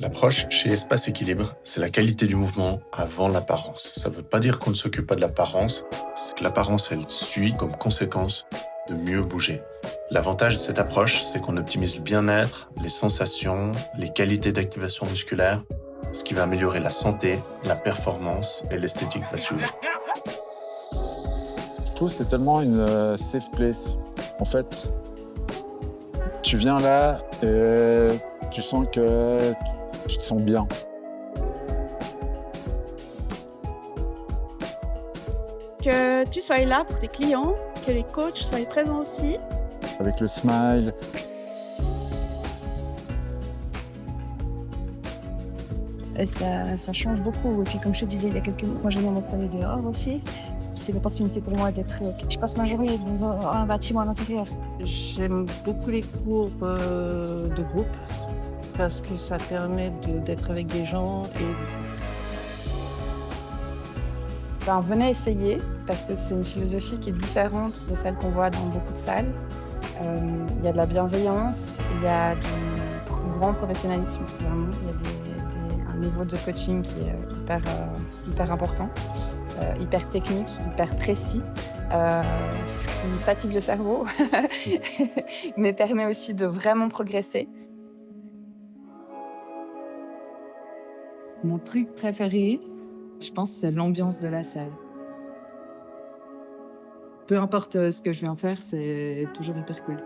L'approche chez Espace Équilibre, c'est la qualité du mouvement avant l'apparence. Ça ne veut pas dire qu'on ne s'occupe pas de l'apparence, c'est que l'apparence, elle suit comme conséquence de mieux bouger. L'avantage de cette approche, c'est qu'on optimise le bien-être, les sensations, les qualités d'activation musculaire, ce qui va améliorer la santé, la performance et l'esthétique va suivre. Je trouve que c'est tellement une safe place. En fait, tu viens là et tu sens que tu te sens bien. Que tu sois là pour tes clients, que les coachs soient présents aussi. Avec le smile. Et ça change beaucoup. Et puis comme je te disais, il y a quelques mois, moi j'aime bien m'entraîner dehors aussi. C'est l'opportunité pour moi d'être... Je passe ma journée dans un bâtiment à l'intérieur. J'aime beaucoup les cours de groupe parce que ça permet d'être avec des gens Venez essayer parce que c'est une philosophie qui est différente de celle qu'on voit dans beaucoup de salles. Il y a de la bienveillance, il y a du grand professionnalisme, vraiment. Il y a un niveau de coaching qui est hyper important, hyper technique, hyper précis, ce qui fatigue le cerveau, mais permet aussi de vraiment progresser. Mon truc préféré, je pense, c'est l'ambiance de la salle. Peu importe ce que je viens faire, c'est toujours hyper cool.